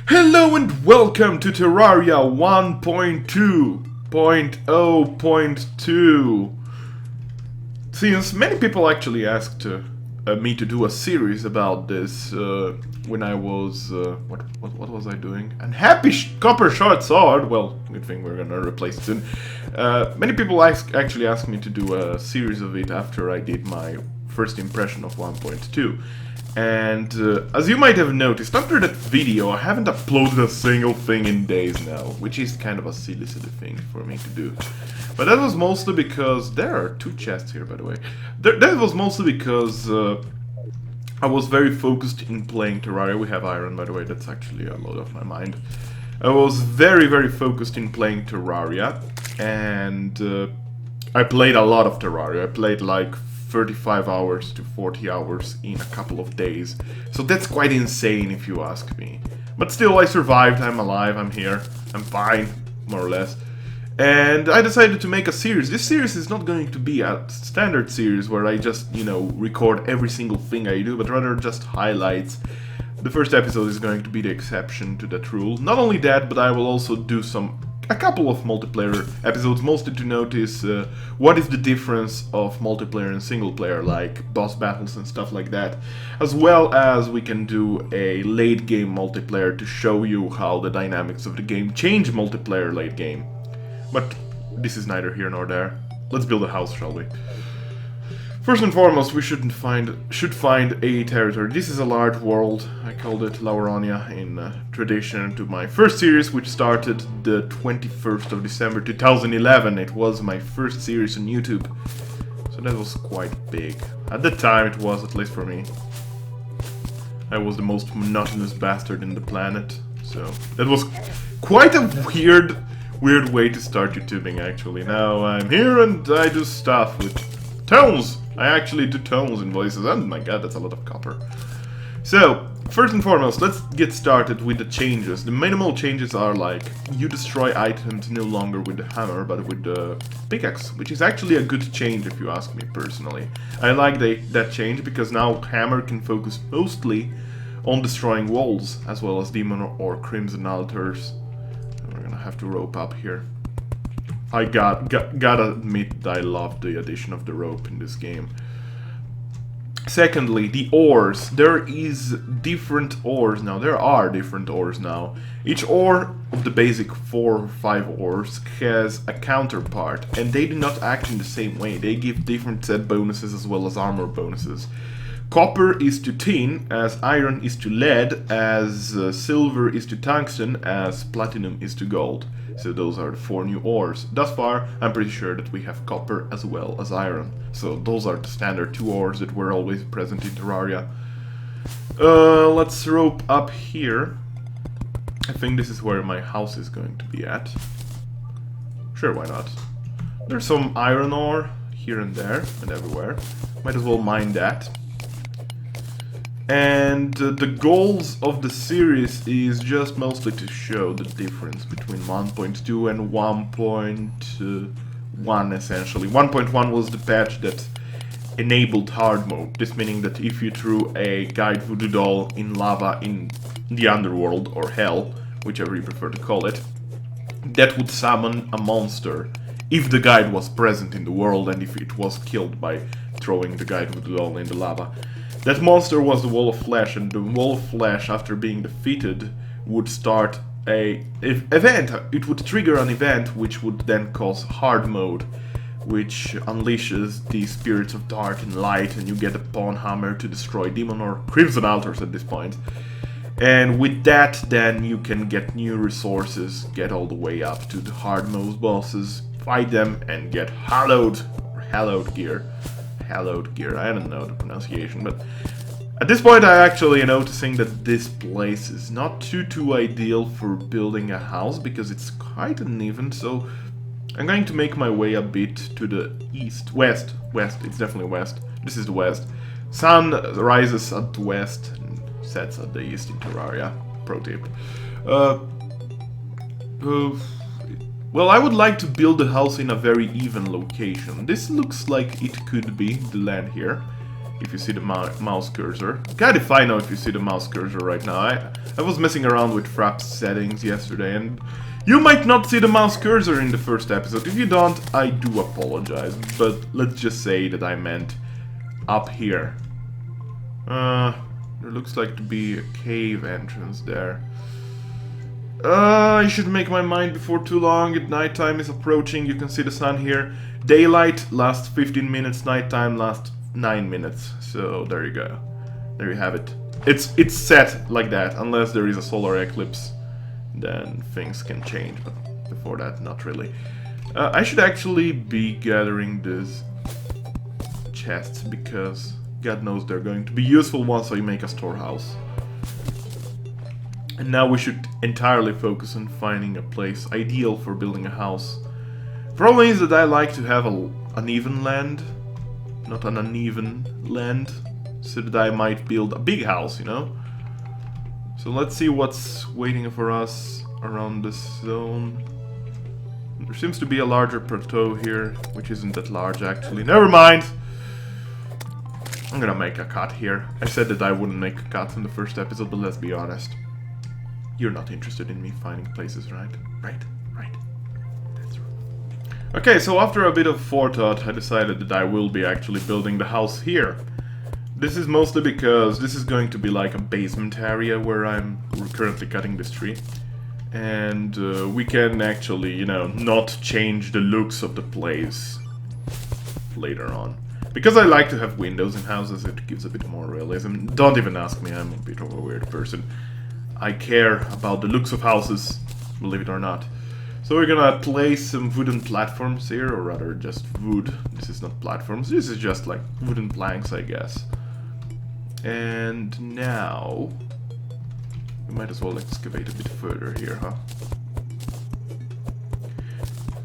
Hello and welcome to Terraria 1.2.0.2. Since many people actually asked me to do a series about this when I was what was I doing? Unhappy copper short sword. Well, good thing we're gonna replace it soon. Many people actually asked me to do a series of it after I did my first impression of 1.2. And as you might have noticed, after that video I haven't uploaded a single thing in days now, which is kind of a silly thing for me to do. But that was mostly because... there are two chests here, by the way. That was mostly because I was very focused in playing Terraria. We have iron, by the way, that's actually a lot of my mind. I was very focused in playing Terraria, and I played a lot of Terraria. I played like 35 hours to 40 hours in a couple of days. So that's quite insane if you ask me. But still, I survived, I'm alive, I'm here, I'm fine, more or less. And I decided to make a series. This series is not going to be a standard series where I just, you know, record every single thing I do, but rather just highlights. The first episode is going to be the exception to that rule. Not only that, but I will also do a couple of multiplayer episodes, mostly to notice what is the difference of multiplayer and single player, like boss battles and stuff like that, as well as we can do a late game multiplayer to show you how the dynamics of the game change multiplayer late game. But this is neither here nor there. Let's build a house, shall we? First and foremost, we should find a territory. This is a large world. I called it Lauronia in tradition to my first series, which started the 21st of December 2011. It was my first series on YouTube, so that was quite big. At the time, it was, at least for me. I was the most monotonous bastard in the planet, so that was quite a weird way to start YouTubing, actually. Now I'm here and I do stuff with tones. I actually do tones and voices. Oh my god, that's a lot of copper. So, first and foremost, let's get started with the changes. The minimal changes are like, you destroy items no longer with the hammer, but with the pickaxe, which is actually a good change if you ask me personally. I like that change because now hammer can focus mostly on destroying walls, as well as demon or crimson altars. We're gonna have to rope up here. I gotta admit that I love the addition of the rope in this game. Secondly, the ores. There is different ores now. There are different ores now. Each ore of the basic 4 or 5 ores has a counterpart, and they do not act in the same way. They give different set bonuses as well as armor bonuses. Copper is to tin, as iron is to lead, as silver is to tungsten, as platinum is to gold. So those are the 4 new ores. Thus far, I'm pretty sure that we have copper as well as iron. So those are the standard 2 ores that were always present in Terraria. Let's rope up here. I think this is where my house is going to be at. Sure, why not? There's some iron ore here and there and everywhere. Might as well mine that. And the goals of the series is just mostly to show the difference between 1.2 and 1.1 essentially. 1.1 was the patch that enabled hard mode, this meaning that if you threw a guide voodoo doll in lava in the underworld, or hell, whichever you prefer to call it, that would summon a monster if the guide was present in the world and if it was killed by throwing the guide voodoo doll in the lava. That monster was the Wall of Flesh, and the Wall of Flesh, after being defeated, would start a event. It would trigger an event which would then cause hard mode, which unleashes the spirits of dark and light, and you get a pawn hammer to destroy demon or crimson altars at this point. And with that, then you can get new resources, get all the way up to the hard mode bosses, fight them, and get hallowed gear. Hallowed gear, I don't know the pronunciation, but at this point I'm actually noticing that this place is not too ideal for building a house because it's quite uneven, so I'm going to make my way a bit to the west, it's definitely west, this is the west. Sun rises at the west and sets at the east in Terraria, pro tip. Well, I would like to build a house in a very even location. This looks like it could be the land here. if you see the mouse cursor. God, if I know if you see the mouse cursor right now. I was messing around with Fraps settings yesterday, and you might not see the mouse cursor in the first episode. If you don't, I do apologize, but let's just say that I meant up here. There looks like to be a cave entrance there. I should make my mind before too long. Nighttime is approaching. You can see the sun here. Daylight lasts 15 minutes. Nighttime lasts 9 minutes. So there you go. There you have it. It's set like that. Unless there is a solar eclipse, then things can change. But before that, not really. I should actually be gathering these chests because God knows they're going to be useful once I make a storehouse. And now we should entirely focus on finding a place ideal for building a house. Problem is that I like to have an uneven land, not an uneven land, so that I might build a big house, you know? So let's see what's waiting for us around this zone. There seems to be a larger plateau here, which isn't that large actually. Never mind! I'm gonna make a cut here. I said that I wouldn't make a cut in the first episode, but let's be honest. You're not interested in me finding places, right? Right. That's right. Okay, so after a bit of forethought, I decided that I will be actually building the house here. This is mostly because this is going to be like a basement area where I'm currently cutting this tree. And we can actually, you know, not change the looks of the place later on. Because I like to have windows in houses, it gives a bit more realism. Don't even ask me, I'm a bit of a weird person. I care about the looks of houses, believe it or not. So we're gonna place some wooden platforms here, or rather just wood. This is not platforms, this is just like wooden planks, I guess. And now we might as well excavate a bit further here, huh?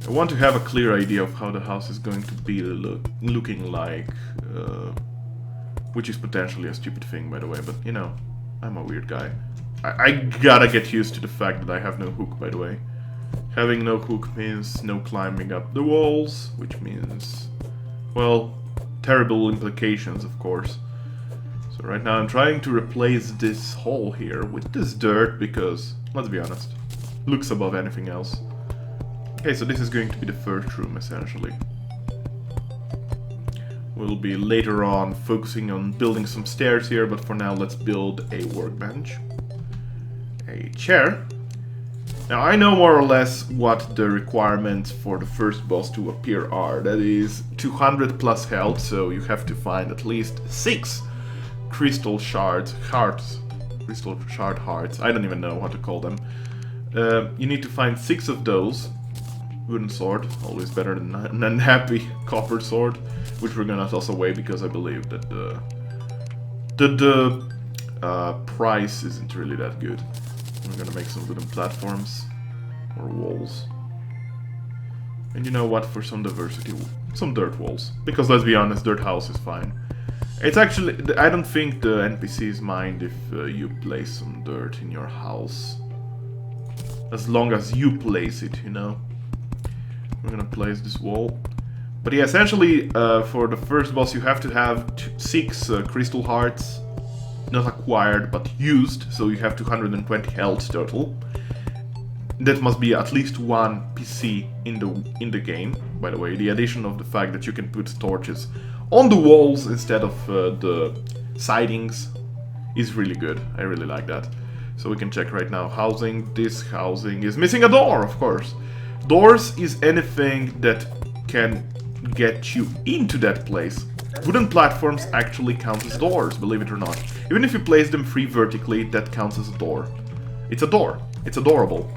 I want to have a clear idea of how the house is going to be looking like, which is potentially a stupid thing, by the way, but you know, I'm a weird guy. I gotta get used to the fact that I have no hook, by the way. Having no hook means no climbing up the walls, which means, well, terrible implications, of course. So right now I'm trying to replace this hole here with this dirt because, let's be honest, looks above anything else. Okay, so this is going to be the first room, essentially. We'll be later on focusing on building some stairs here, but for now let's build a workbench. A chair. Now I know more or less what the requirements for the first boss to appear are. That is 200 plus health, so you have to find at least 6 crystal shard hearts. Crystal shard hearts, I don't even know how to call them. You need to find 6 of those. Wooden sword, always better than an unhappy copper sword, which we're gonna toss away because I believe that the price isn't really that good. We're gonna make some wooden platforms or walls. And you know what, for some diversity, some dirt walls. Because let's be honest, dirt house is fine. It's actually, I don't think the NPCs mind if you place some dirt in your house. As long as you place it, you know. We're gonna place this wall. But yeah, essentially, for the first boss you have to have 6 crystal hearts. Not acquired, but used, so you have 220 health total. That must be at least 1 PC in the game, by the way. The addition of the fact that you can put torches on the walls instead of the sidings is really good. I really like that. So we can check right now. Housing. This housing is missing a door, of course. Doors is anything that can get you into that place. Wooden platforms actually count as doors, believe it or not. Even if you place them free vertically, that counts as a door. It's a door. It's adorable.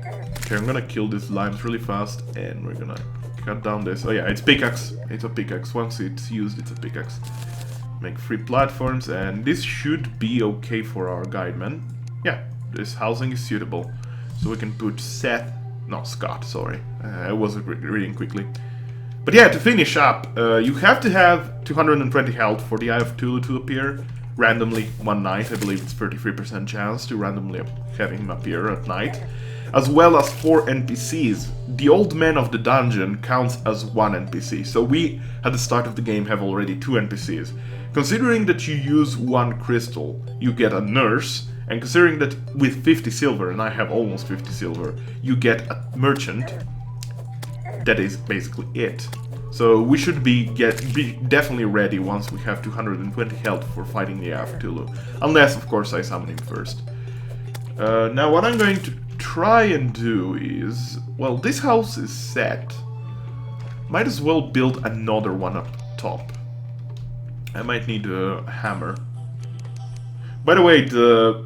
Okay, I'm gonna kill these limes really fast, and we're gonna cut down this. Oh yeah, it's pickaxe. It's a pickaxe. Once it's used, it's a pickaxe. Make 3 platforms, and this should be okay for our guideman. Yeah, this housing is suitable. So we can put Scott, sorry. I wasn't reading quickly. But yeah, to finish up, you have to have 220 health for the Eye of Tulu to appear randomly one night. I believe it's 33% chance to randomly having him appear at night. as well as 4 NPCs. The old man of the dungeon counts as 1 NPC, so we at the start of the game have already 2 NPCs. Considering that you use 1 crystal, you get a nurse, and considering that with 50 silver, and I have almost 50 silver, you get a merchant. That is basically it. So we should be definitely ready once we have 220 health for fighting the Cthulhu. Unless, of course, I summon him first. Now what I'm going to try and do is... Well, this house is set. Might as well build another one up top. I might need a hammer. By the way, the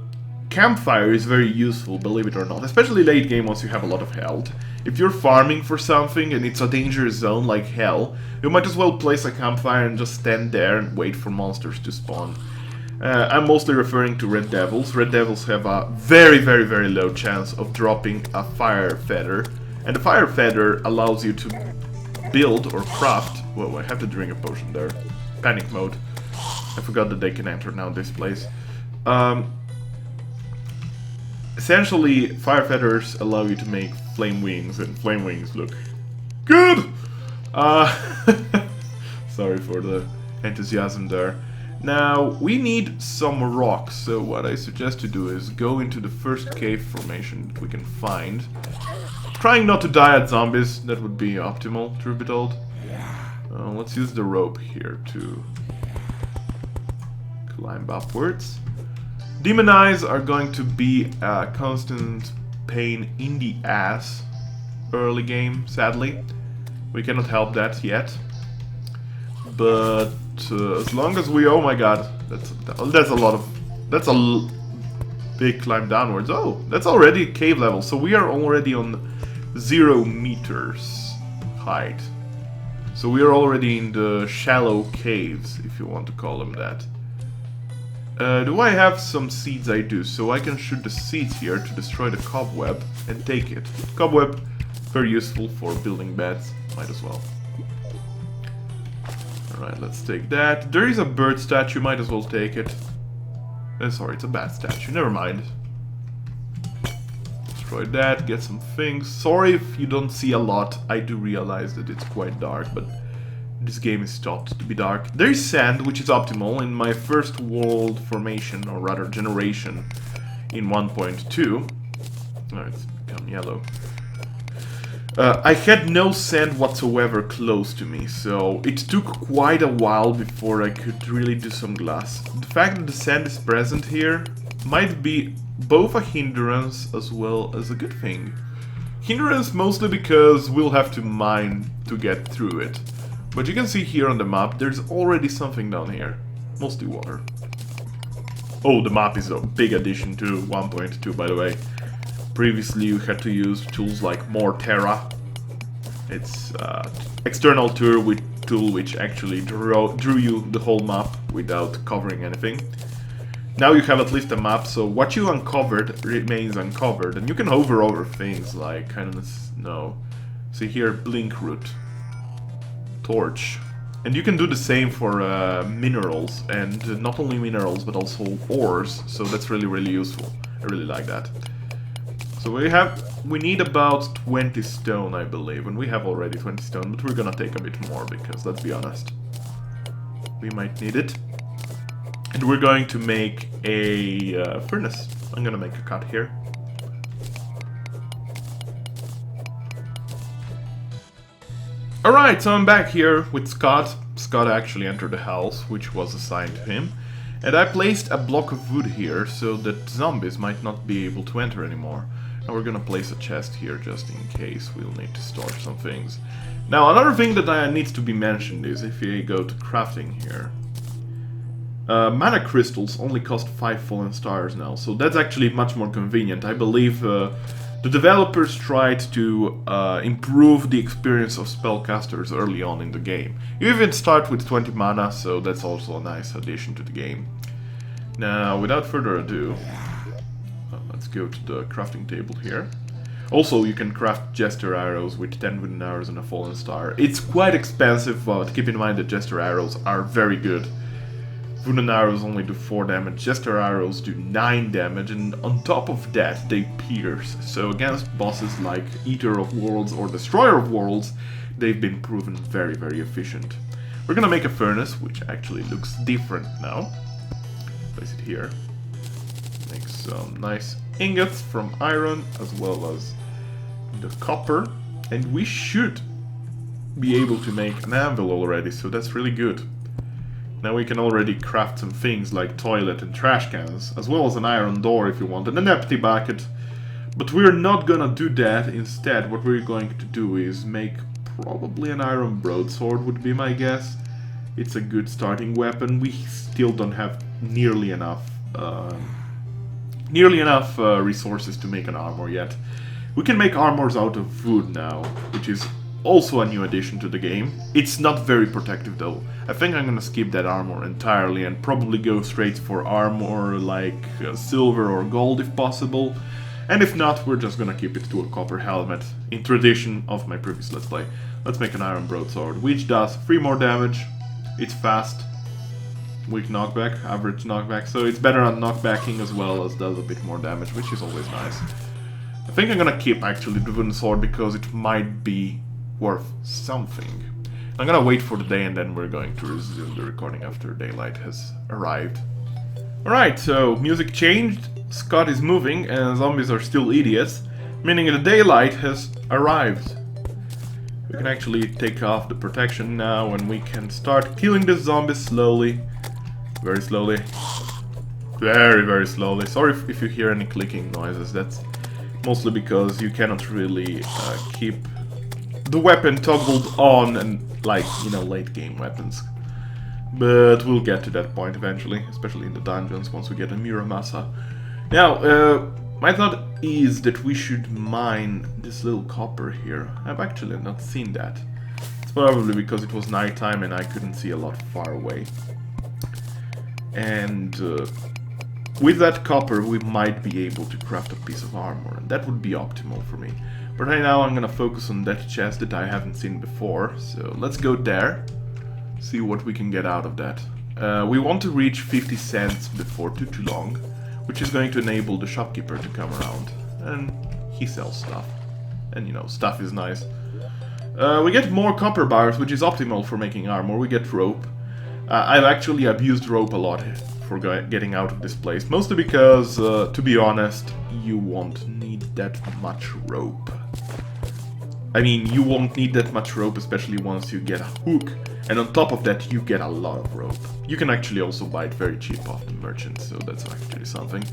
campfire is very useful, believe it or not. Especially late game once you have a lot of health. If you're farming for something and it's a dangerous zone like hell, you might as well place a campfire and just stand there and wait for monsters to spawn. I'm mostly referring to red devils. Red devils have a very low chance of dropping a fire feather. And the fire feather allows you to build or craft... Whoa, I have to drink a potion there. Panic mode. I forgot that they can enter now this place. Essentially, fire feathers allow you to make flame wings, and flame wings look good! Sorry for the enthusiasm there. Now, we need some rocks, so what I suggest to do is go into the first cave formation that we can find. Trying not to die at zombies, that would be optimal, truth be told. Let's use the rope here to climb upwards. Demon eyes are going to be a constant pain in the ass early game, sadly. We cannot help that yet. But as long as we... Oh my god, that's a lot of... That's a big climb downwards. Oh, that's already cave level, so we are already on 0 meters height. So we are already in the shallow caves, if you want to call them that. Do I have some seeds? I do, so I can shoot the seeds here to destroy the cobweb and take it. Cobweb, very useful for building beds, might as well. Alright, let's take that. There is a bird statue, might as well take it. Sorry, it's a bat statue, never mind. Destroy that, get some things. Sorry if you don't see a lot, I do realize that it's quite dark, but this game is thought to be dark. There is sand, which is optimal. In my first world formation, or rather generation, in 1.2... Oh, it's become yellow. I had no sand whatsoever close to me, so it took quite a while before I could really do some glass. The fact that the sand is present here might be both a hindrance as well as a good thing. Hindrance mostly because we'll have to mine to get through it. But you can see here on the map, there's already something down here. Mostly water. Oh, the map is a big addition to 1.2, by the way. Previously you had to use tools like Terra. It's external tool which actually drew you the whole map without covering anything. Now you have at least a map, so what you uncovered remains uncovered. And you can hover over things like, see here, blink root. Torch. And you can do the same for minerals, and not only minerals but also ores, so that's really useful. I really like that. So we need about 20 stone, I believe, and we have already 20 stone, but we're gonna take a bit more because, let's be honest, we might need it. And we're going to make a furnace. I'm gonna make a cut here. Alright, so I'm back here with Scott. Scott actually entered the house, which was assigned to him. And I placed a block of wood here, so that zombies might not be able to enter anymore. Now we're gonna place a chest here, just in case we'll need to store some things. Now, another thing that needs to be mentioned is, if you go to crafting here... mana crystals only cost 5 fallen stars now, so that's actually much more convenient. I believe the developers tried to improve the experience of spellcasters early on in the game. You even start with 20 mana, so that's also a nice addition to the game. Now, without further ado, let's go to the crafting table here. Also, you can craft Jester arrows with 10 wooden arrows and a fallen star. It's quite expensive, but keep in mind that Jester arrows are very good. wooden arrows only do 4 damage, jester arrows do 9 damage, and on top of that they pierce. So against bosses like Eater of Worlds or Destroyer of Worlds, they've been proven very, very efficient. We're gonna make a furnace, which actually looks different now. Place it here. Make some nice ingots from iron as well as the copper, and we should be able to make an anvil already, so that's really good. Now we can already craft some things like toilet and trash cans, as well as an iron door if you want, and an empty bucket. But we're not gonna do that. Instead, what we're going to do is make probably an iron broadsword would be my guess. It's a good starting weapon. We still don't have nearly enough resources to make an armor yet. We can make armors out of wood now, which is also a new addition to the game. It's not very protective though. I think I'm gonna skip that armor entirely and probably go straight for armor like silver or gold if possible. And if not, we're just gonna keep it to a copper helmet, in tradition of my previous Let's Play. Let's make an iron broadsword, which does 3 more damage. It's fast, weak knockback, average knockback, so it's better on knockbacking as well as does a bit more damage, which is always nice. I think I'm gonna keep actually the wooden sword because it might be worth something. I'm gonna wait for the day and then we're going to resume the recording after daylight has arrived. Alright, so music changed, Scott is moving and zombies are still idiots, meaning the daylight has arrived. We can actually take off the protection now and we can start killing the zombies slowly. Very slowly. Very, very slowly. Sorry if you hear any clicking noises, that's mostly because you cannot really keep the weapon toggled on and, like, you know, late game weapons. But we'll get to that point eventually, especially in the dungeons once we get a Muramasa. Now, my thought is that we should mine this little copper here. I've actually not seen that. It's probably because it was nighttime and I couldn't see a lot far away. And with that copper we might be able to craft a piece of armor, and that would be optimal for me. But right now I'm gonna focus on that chest that I haven't seen before, so let's go there, see what we can get out of that. We want to reach 50 cents before too long, which is going to enable the shopkeeper to come around, and he sells stuff. And you know, stuff is nice. We get more copper bars, which is optimal for making armor. We get rope. I've actually abused rope a lot for getting out of this place, mostly because, to be honest, you won't need that much rope. I mean, you won't need that much rope, especially once you get a hook, and on top of that you get a lot of rope. You can actually also buy it very cheap off the merchant, so that's actually something.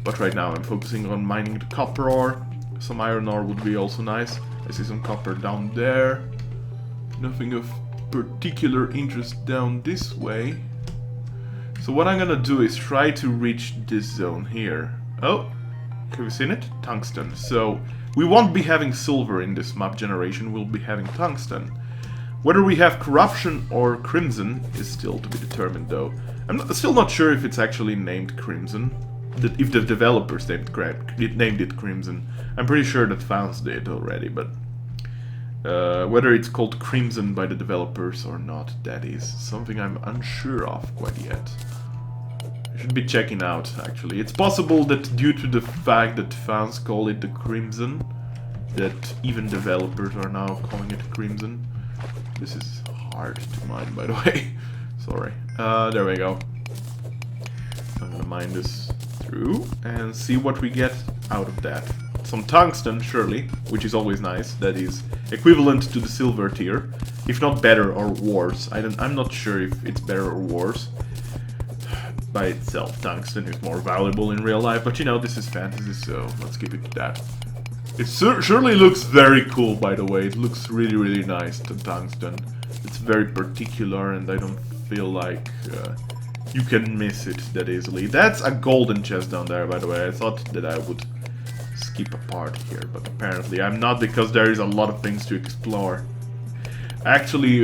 But right now I'm focusing on mining the copper ore. Some iron ore would be also nice. I see some copper down there. Nothing of particular interest down this way. So what I'm gonna do is try to reach this zone here. Oh, have you seen it? Tungsten. So we won't be having silver in this map generation, we'll be having tungsten. Whether we have corruption or crimson is still to be determined though. I'm still not sure if it's actually named crimson. If the developers named it crimson. I'm pretty sure that fans did already, but whether it's called crimson by the developers or not, that is something I'm unsure of quite yet. I should be checking out, actually. It's possible that due to the fact that fans call it the crimson, that even developers are now calling it crimson. This is hard to mine, by the way. Sorry. There we go. I'm gonna mine this through and see what we get out of that. Some tungsten, surely, which is always nice. That is equivalent to the silver tier, if not better or worse. I'm not sure if it's better or worse. By itself, tungsten is more valuable in real life, but you know, this is fantasy, so let's keep it to that. It surely looks very cool, by the way. It looks really, really nice, the tungsten. It's very particular, and I don't feel like you can miss it that easily. That's a golden chest down there, by the way. I thought that I would skip a part here, but apparently I'm not, because there is a lot of things to explore. Actually,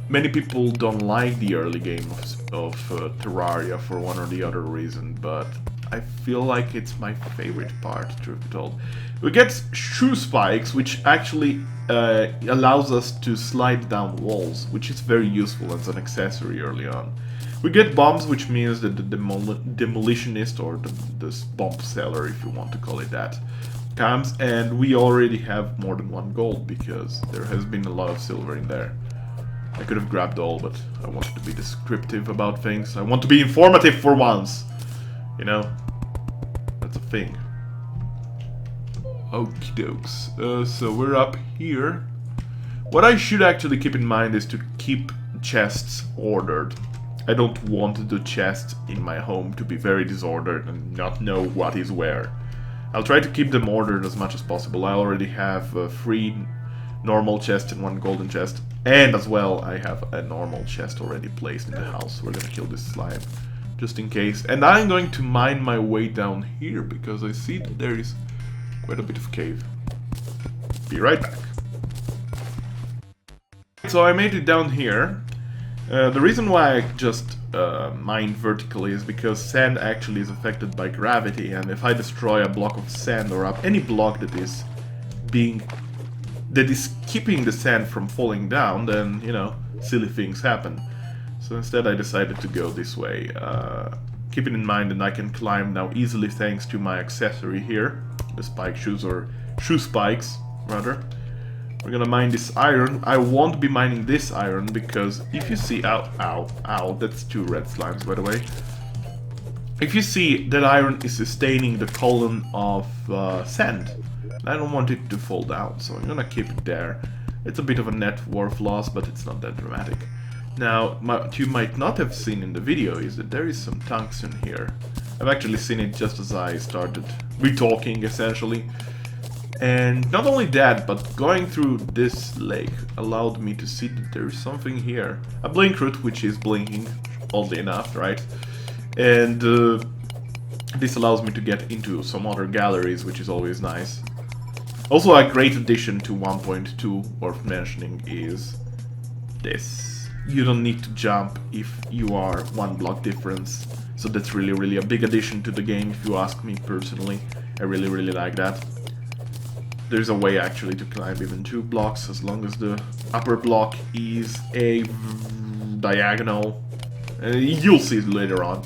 many people don't like the early game of Terraria for one or the other reason, but I feel like it's my favorite part, truth be told. We get shoe spikes, which actually allows us to slide down walls, which is very useful as an accessory early on. We get bombs, which means that the demolitionist, or the bomb seller, if you want to call it that, comes, and we already have more than 1 gold, because there has been a lot of silver in there. I could have grabbed all, but I wanted to be descriptive about things. I want to be informative for once. You know? That's a thing. Okie dokes. So we're up here. What I should actually keep in mind is to keep chests ordered. I don't want the chest in my home to be very disordered and not know what is where. I'll try to keep them ordered as much as possible. I already have 3 normal chests and 1 golden chest. And as well, I have a normal chest already placed in the house. We're gonna kill this slime, just in case. And I'm going to mine my way down here, because I see that there is quite a bit of cave. Be right back. So I made it down here. The reason why I just mined vertically is because sand actually is affected by gravity, and if I destroy a block of sand or any block that is keeping the sand from falling down, then, you know, silly things happen. So instead I decided to go this way. Keeping in mind that I can climb now easily thanks to my accessory here, the spike shoes, or shoe spikes, rather. We're gonna mine this iron. I won't be mining this iron because if you see... Ow, ow, ow, that's 2 red slimes, by the way. If you see that iron is sustaining the column of sand, I don't want it to fall down, so I'm gonna keep it there. It's a bit of a net worth loss, but it's not that dramatic. Now, what you might not have seen in the video is that there is some tungsten here. I've actually seen it just as I started re-talking, essentially. And not only that, but going through this lake allowed me to see that there is something here. A blink root, which is blinking, oddly enough, right? And this allows me to get into some other galleries, which is always nice. Also, a great addition to 1.2 worth mentioning is this. You don't need to jump if you are 1 block difference. So that's really a big addition to the game, if you ask me personally. I really like that. There's a way actually to climb even 2 blocks, as long as the upper block is a diagonal. You'll see it later on.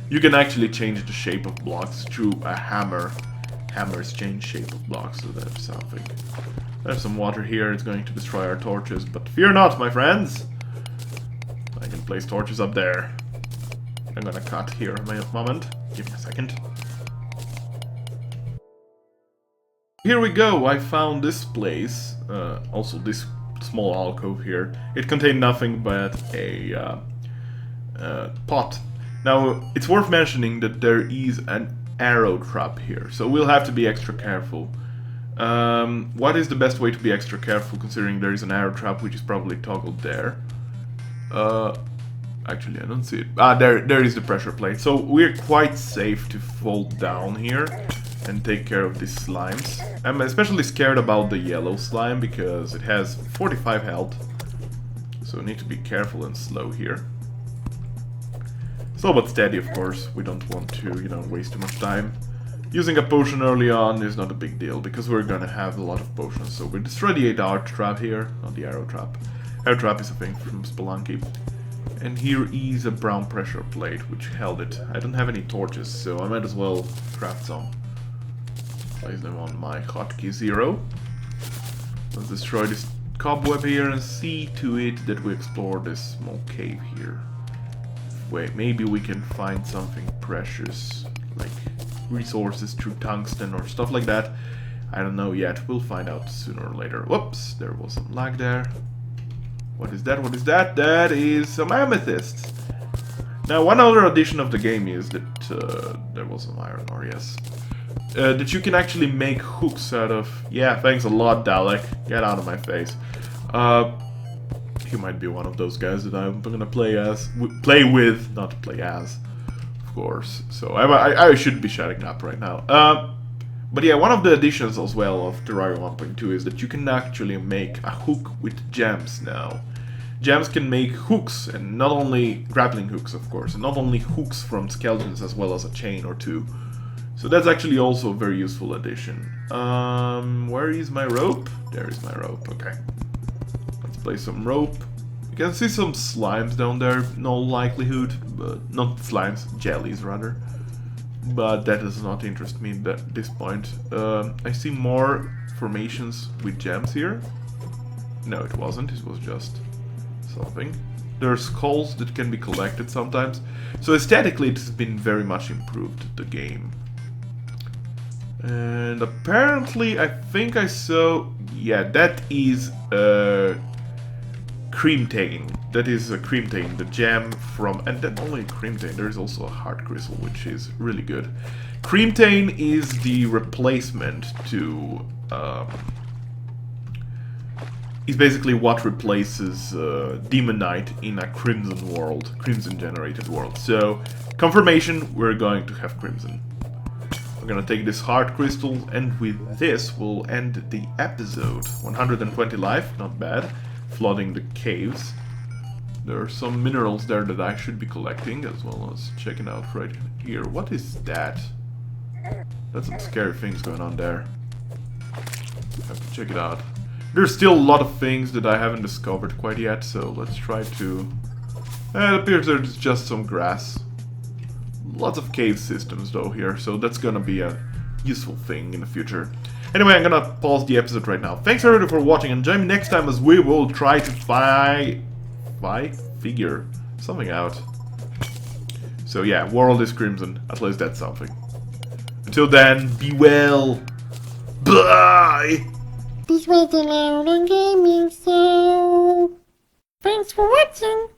You can actually change the shape of blocks through a hammer. Hammers change shape of blocks, so that's something. There's some water here, it's going to destroy our torches, but fear not, my friends! I can place torches up there. I'm gonna cut here a moment. Give me a second. Here we go, I found this place, also this small alcove here. It contained nothing but a pot. Now, it's worth mentioning that there is an arrow trap here, so we'll have to be extra careful. What is the best way to be extra careful, considering there is an arrow trap which is probably toggled there? Actually, I don't see it. Ah, there is the pressure plate. So we're quite safe to fall down here and take care of these slimes. I'm especially scared about the yellow slime because it has 45 health. So we need to be careful and slow here. Slow but steady, of course. We don't want to, you know, waste too much time. Using a potion early on is not a big deal because we're gonna have a lot of potions. So we destroy the 8-hour trap here, not the arrow trap. Arrow trap is a thing from Spelunky. And here is a brown pressure plate which held it. I don't have any torches, so I might as well craft some. Place them on my hotkey 0. Let's destroy this cobweb here and see to it that we explore this small cave here. Wait, maybe we can find something precious, like resources through tungsten or stuff like that. I don't know yet, we'll find out sooner or later. Whoops, there was some lag there. What is that? What is that? That is some amethysts. Now, one other addition of the game is that there was some iron ore, yes. That you can actually make hooks out of... Yeah, thanks a lot, Dalek. Get out of my face. He might be one of those guys that I'm gonna play with, not play as, of course. So I should be shutting up right now. But yeah, one of the additions as well of Terraria 1.2 is that you can actually make a hook with gems now. Gems can make hooks, and not only grappling hooks, of course, and not only hooks from skeletons as well as a chain or 2. So that's actually also a very useful addition. Where is my rope? There is my rope, okay. Let's place some rope. You can see some slimes down there, no likelihood, but not slimes, jellies rather. But that does not interest me at this point. I see more formations with gems here. No, it wasn't, it was just something. There are skulls that can be collected sometimes. So aesthetically it has been very much improved, the game. And apparently I think I saw... Yeah, that is creamtane. That is a creamtane, the gem from... And then only creamtane, there is also a hard crystal, which is really good. Creamtane is the replacement to... is basically what replaces Demonite in a Crimson world, Crimson generated world. So, confirmation, we're going to have Crimson. We're gonna take this hard crystal, and with this we'll end the episode. 120 life, not bad. Flooding the caves. There are some minerals there that I should be collecting, as well as checking out right here. What is that? That's some scary things going on there. Have to check it out. There's still a lot of things that I haven't discovered quite yet, so let's try to... it appears there's just some grass. Lots of cave systems though here, so that's gonna be a useful thing in the future. Anyway, I'm gonna pause the episode right now. Thanks everybody for watching, and join me next time as we will try to figure something out. So yeah, world is crimson, at least that's something. Until then, be well. Bye! This was the Lauron Gaming, so thanks for watching.